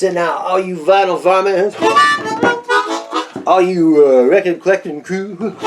So now, all you vinyl vomits, all you record collecting crew,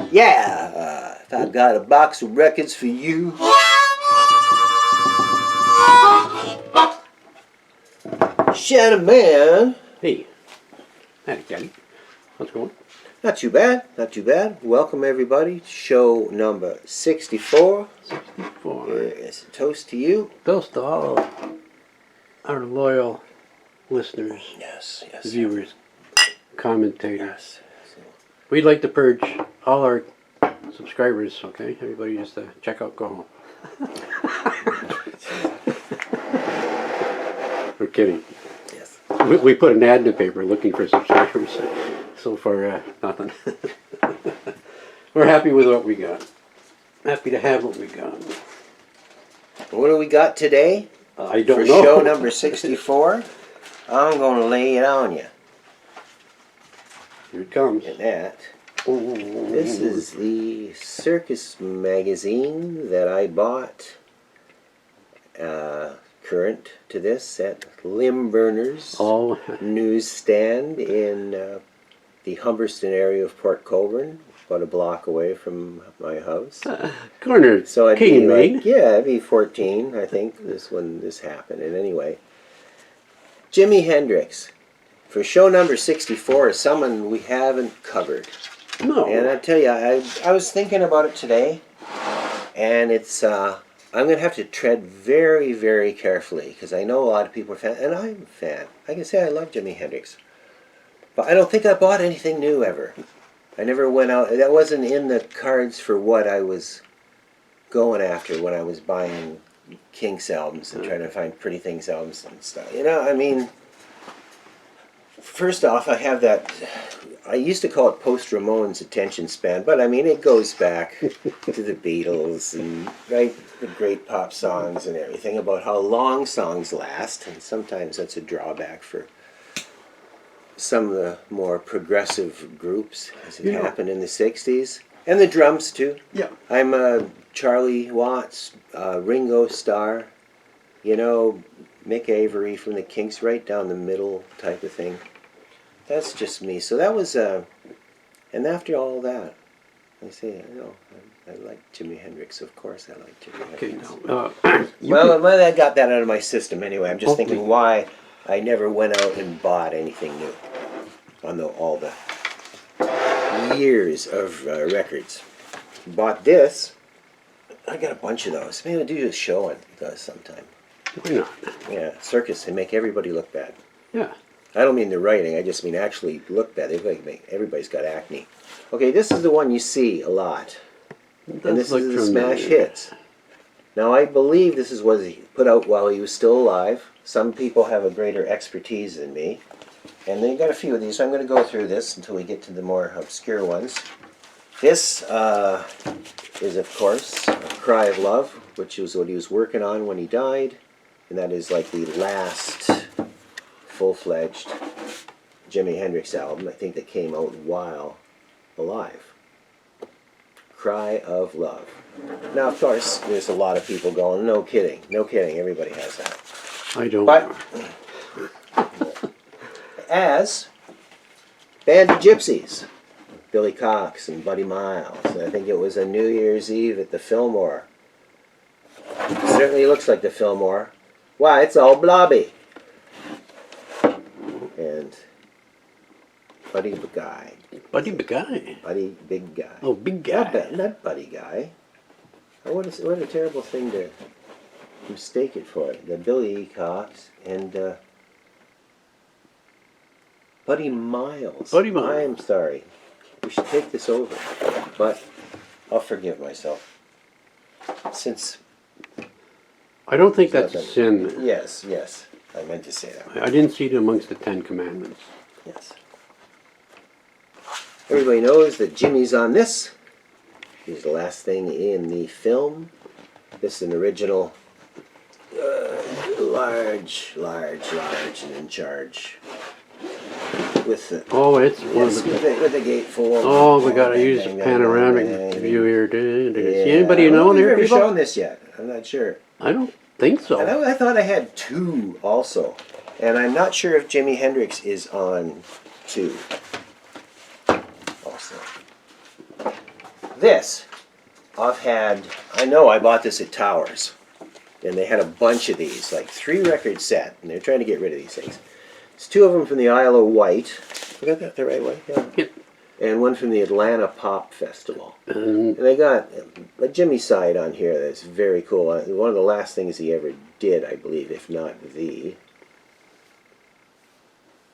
yeah, I've got a box of records for you. Shannon Man. Hey, howdy, Daddy. How's it going? Not too bad, not too bad. Welcome everybody to show number 64. 64. It's a toast to you. Toast to all our loyal listeners, Yes, yes. viewers, commentators. Yes. We'd like to purge all our subscribers, okay? Everybody just check out, go home. We're kidding. Yes. We put an ad in the paper looking for subscribers. So far, nothing. We're happy with what we got. Happy to have what we got. What do we got today? I don't For know. show number 64, I'm going to lay it on you. Here it comes. And that, this is the Circus magazine that I bought, current to this, at Limb Burners newsstand in the Humberston area of Port Colborne, about a block away from my house. Corner. So I'd King be Maine. like, yeah, I'd be 14, I think, when this happened. And anyway, Jimi Hendrix, for show number 64, is someone we haven't covered. No. And I tell you, I was thinking about it today, and it's I'm going to have to tread very, very carefully, because I know a lot of people are fans, and I'm a fan. I can say I love Jimi Hendrix. But I don't think I bought anything new ever. I never went out. That wasn't in the cards for what I was going after when I was buying Kinks albums and trying to find Pretty Things albums and stuff. You know, I mean, first off, I have that, I used to call it post-Ramones attention span, but I mean, it goes back to the Beatles and the great pop songs and everything about how long songs last, and sometimes that's a drawback for some of the more progressive groups, as it happened in the 60s. And the drums, too. Yeah. I'm a Charlie Watts, Ringo Starr, you know, Mick Avery from the Kinks, right down the middle type of thing. That's just me. So that was, and after all that, I say, you know, I like Jimi Hendrix, of course I like Jimi Hendrix. Well, I got that out of my system anyway. I'm just thinking why I never went out and bought anything new on all the years of records. Bought this. I got a bunch of those. Maybe I'll do a show on those sometime. Why not? Yeah, circus. They make everybody look bad. Yeah. I don't mean the writing. I just mean actually look bad. Everybody's got acne. Okay, this is the one you see a lot. And this is the smash hits. Now, I believe this is what he put out while he was still alive. Some people have a greater expertise than me. And they got a few of these, so I'm going to go through this until we get to the more obscure ones. This is, of course, A Cry of Love, which was what he was working on when he died. And that is like the last full-fledged Jimi Hendrix album, I think, that came out while alive. Cry of Love. Now, of course, there's a lot of people going, no kidding, everybody has that. I don't. But as Band of Gypsies, Billy Cox and Buddy Miles, and I think it was a New Year's Eve at the Fillmore. It certainly looks like the Fillmore. Why, it's all blobby. And Buddy Big Guy. Buddy Big Guy. Buddy Big Guy. Oh, Big Guy. Not Buddy Guy. Oh, what a terrible thing to mistake it for. The Billy Cox and Buddy Miles. Buddy Miles. I'm sorry. We should take this over. But I'll forgive myself. Since I don't think that's a sin. Yes. I meant to say that. I didn't see it amongst the 10 Commandments. Yes. Everybody knows that Jimmy's on this. He's the last thing in the film. This is an original, large, and in charge. With the, it's one of the... with the gatefold. Oh, we got to use a panoramic view here. See anybody you know there, people? I've never people? shown this yet. I'm not sure. I don't think so. And I thought I had two also. And I'm not sure if Jimi Hendrix is on too. Also, this I know I bought this at Towers, and they had a bunch of these, like 3 record set, and they're trying to get rid of these things. It's 2 of them from the Isle of Wight. I got that the right way? Yeah. Yep. And one from the Atlanta Pop Festival. And they got a Jimmy side on here that's very cool. One of the last things he ever did, I believe, if not the.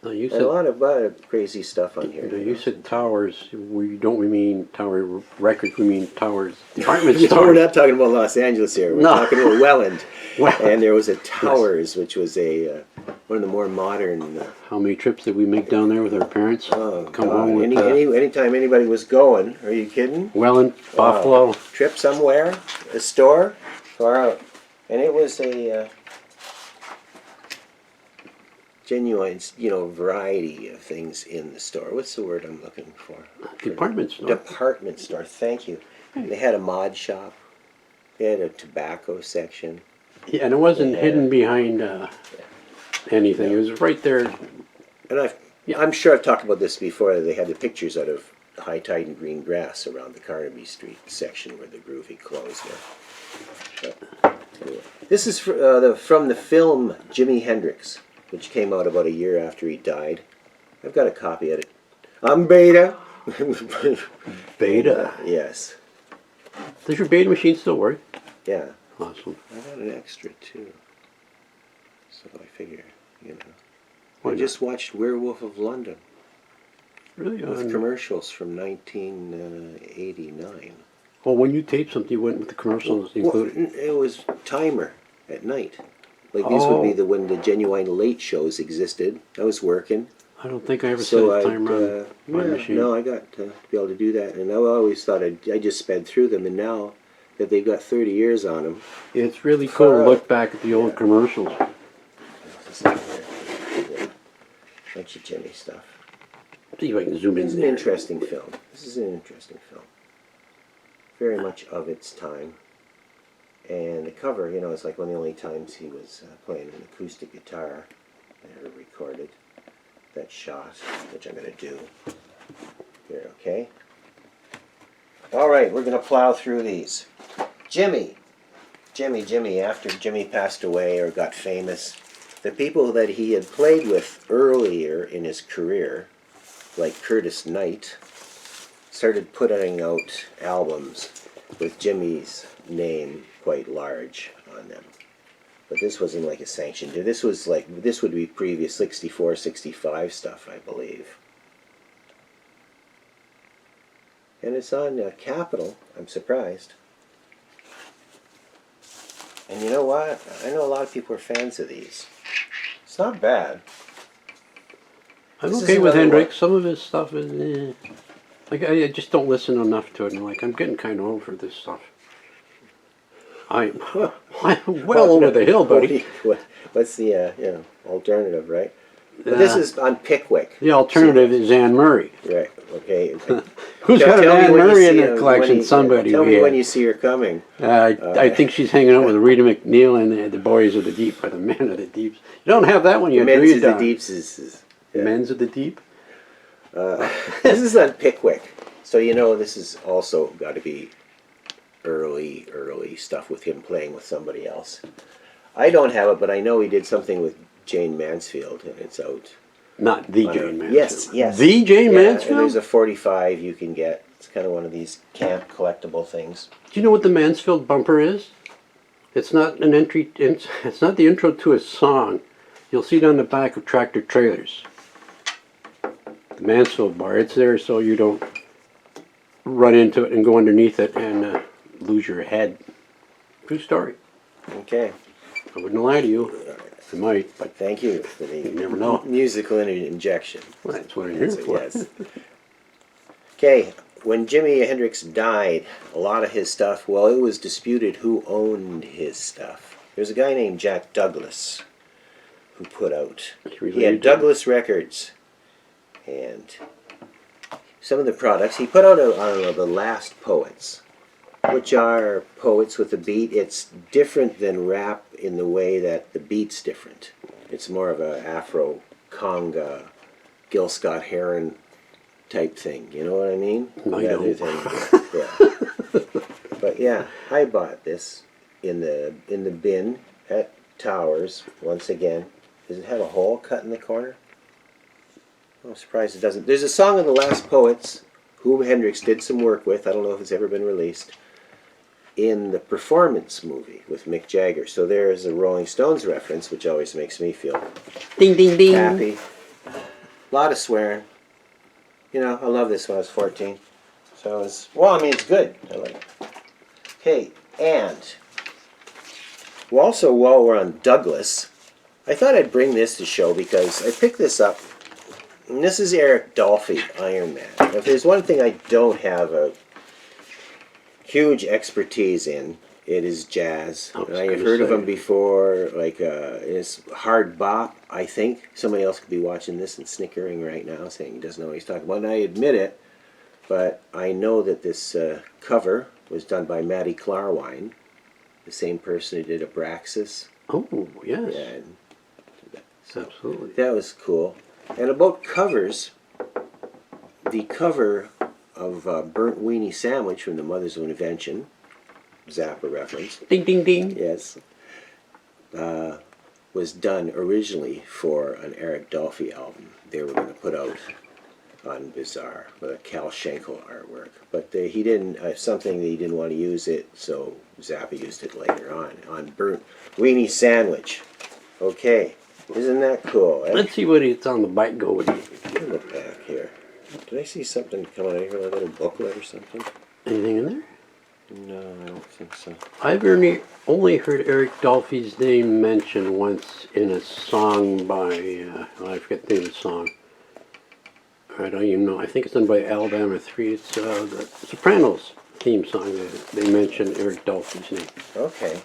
Now you And a lot of crazy stuff on here. You said Towers. We don't mean Tower Records. We mean Towers Department No, Store. we're not talking about Los Angeles here. We're talking about Welland. Well, And there was a Towers, which was a one of the more modern. how many trips did we make down there with our parents? Oh, Come God. home with Anytime anybody was going, are you kidding? Welland, Buffalo. Trip somewhere, a store, far out. And it was a genuine, variety of things in the store. What's the word I'm looking for? Department store. Department store, thank you. They had a mod shop. They had a tobacco section. Yeah, and it wasn't hidden behind anything. It was right there. And I'm sure I've talked about this before. They had the pictures out of high tide and green grass around the Carnaby Street section where the Groovy closed there. But, anyway. This is from the film Jimi Hendrix, which came out about a year after he died. I've got a copy of it. I'm Beta. Beta. Yes. Does your beta machine still work? Yeah. Awesome. I got an extra too. So I figure, Why I just watched Werewolf of London Really? with commercials from 1989. Well, when you tape something, you went with the commercials included. Well, it was timer at night. Like these would be when the genuine late shows existed. I was working. I don't think I ever So set a timer on my machine. no, I got to be able to do that. And I always thought I just sped through them. And now that they've got 30 years on them. It's really cool to look back at the old commercials. Bunch of Jimmy stuff. See if I can zoom in. This is an interesting film. This is an interesting film. Very much of its time. And the cover, it's like one of the only times he was playing an acoustic guitar I ever recorded. That shot, which I'm going to do here, okay? All right, we're going to plow through these. Jimmy, after Jimmy passed away or got famous, the people that he had played with earlier in his career, like Curtis Knight, started putting out albums with Jimmy's name quite large on them. But this wasn't like a sanctioned. This would be previous 64, 65 stuff, I believe. And it's on Capitol. I'm surprised. And you know what? I know a lot of people are fans of these. It's not bad. I'm okay with Hendrix. Some of his stuff is, I just don't listen enough to it. And I'm getting kind of old for this stuff. I'm well over the hill, buddy. What's the alternative, right? But this is on Pickwick. The alternative is Anne Murray. Right. Okay. Who's got an Anne Murray in their collection? Somebody. Tell me when you see her coming. I think she's hanging out with Rita McNeil and the Boys of the Deep, or the Men of the Deeps. You don't have that one yet, do you, Men's of Don? the Deeps is Men's of the Deep? this is on Pickwick. So this is also got to be early stuff with him playing with somebody else. I don't have it, but I know he did something with Jane Mansfield, and it's out. Not the Jane Mansfield. Yes. The Jane Mansfield? And there's a 45 you can get. It's kind of one of these camp collectible things. Do you know what the Mansfield bumper is? It's not an entry. It's not the intro to a song. You'll see it on the back of tractor trailers. The Mansfield bar. It's there so you don't run into it and go underneath it and lose your head. True story. Okay. I wouldn't lie to you. I might, but Thank you for the you never know. musical injection. Well, that's what I'm here for. Yes. Okay, when Jimi Hendrix died, a lot of his stuff, well, it was disputed who owned his stuff. There's a guy named Jack Douglas who put out. He had Douglas Records, and some of the products he put out on The Last Poets, which are poets with a beat. It's different than rap in the way that the beat's different. It's more of a Afro conga, Gil Scott Heron type thing. You know what I mean? I Rather don't. yeah. But yeah, I bought this in the bin at Towers once again. Does it have a hole cut in the corner? I'm surprised it doesn't. There's a song of the Last Poets, whom Hendrix did some work with. I don't know if it's ever been released, in the Performance movie with Mick Jagger. So there's a Rolling Stones reference, which always makes me feel Ding, ding, ding. happy. A lot of swearing. You know, I love this when I was 14. So it's, well, I mean, it's good. I like it. Okay, and also while we're on Douglas, I thought I'd bring this to show because I picked this up. And this is Eric Dolphy, Iron Man. Now, if there's one thing I don't have a huge expertise in, it is jazz. And I've heard of him before, like it's hard bop, I think. Somebody else could be watching this and snickering right now, saying he doesn't know what he's talking about. And I admit it, but I know that this cover was done by Matty Klarwein, the same person who did Abraxas. Oh, yes. Yeah, so absolutely. That was cool. And about covers, the cover of Burnt Weenie Sandwich from the Mother's of Invention, Zappa reference. Ding, ding, ding. Yes. Was done originally for an Eric Dolphy album they were going to put out on Bizarre with a Cal Schenkel artwork. But he didn't, something that he didn't want to use it, so Zappa used it later on Burnt Weenie Sandwich. Okay. Isn't that cool? Eh? Let's see what it's on the bike go with. Look back here. Did I see something coming out of here, like a little booklet or something? Anything in there? No, I don't think so. I've only heard Eric Dolphy's name mentioned once in a song by, I forget the name of the song. I don't even know. I think it's done by Alabama 3. It's the Sopranos theme song. They mention Eric Dolphy's name. Okay.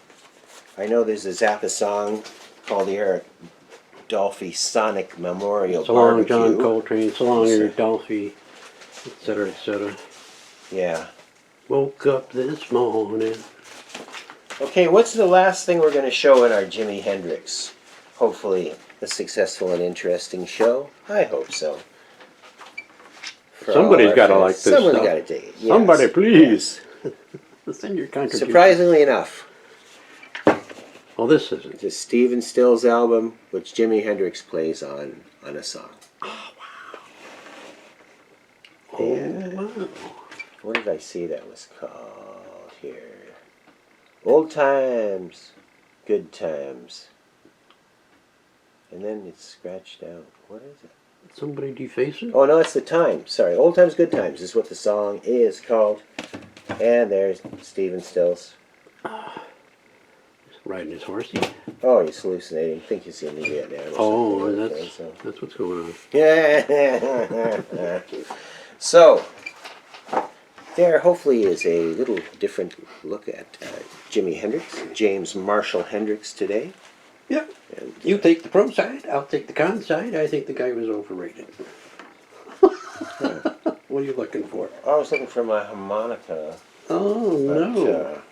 I know there's a Zappa song called the Eric Dolphy Sonic Memorial So long, Barbecue. John Coltrane. So long, Eric Dolphy, etc., etc. Yeah. Woke up this morning. Okay, what's the last thing we're going to show in our Jimi Hendrix? Hopefully a successful and interesting show. I hope so. Somebody's got to like this Someone's stuff. got to dig it. Yes. Somebody, please. Send your contribution. Surprisingly enough, Well, this isn't. it's a Stephen Stills album, which Jimi Hendrix plays on a song. Oh, And wow. what did I see that was called here? Old Times, Good Times. And then it's scratched out. What is it? Somebody deface it? Oh, no, it's The Time. Sorry, Old Times, Good Times is what the song is called. And there's Stephen Stills. Riding his horsey? Oh, he's hallucinating. Think he's in the Vietnam. Oh, that's that's what's going on. Yeah. So, there hopefully is a little different look at Jimi Hendrix, James Marshall Hendrix today. Yeah. And, You take the pro side, I'll take the con side. I think the guy was overrated. What are you looking for? I was looking for my harmonica. Oh, But, no.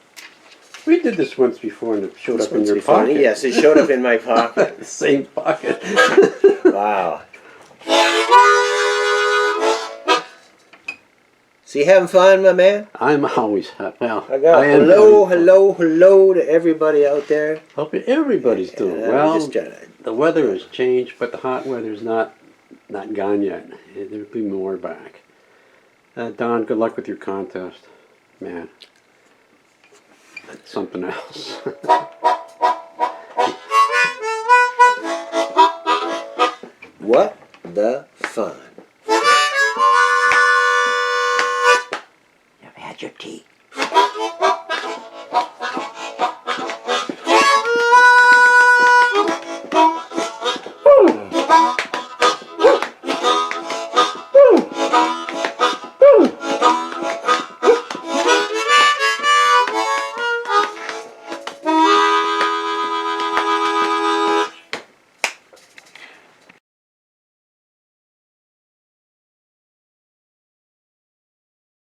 We did this once before and it showed this up in one's your before- pocket. Yes, it showed up in my pocket. The same pocket. Wow. So you having fun, my man? I'm always happy. Well, I got am hello, having fun. hello, hello to everybody out there. Hope everybody's doing I'm well. just trying to, The weather has changed, but the hot weather's not gone yet. There'll be more back. Don, good luck with your contest. Man, that's something else. what the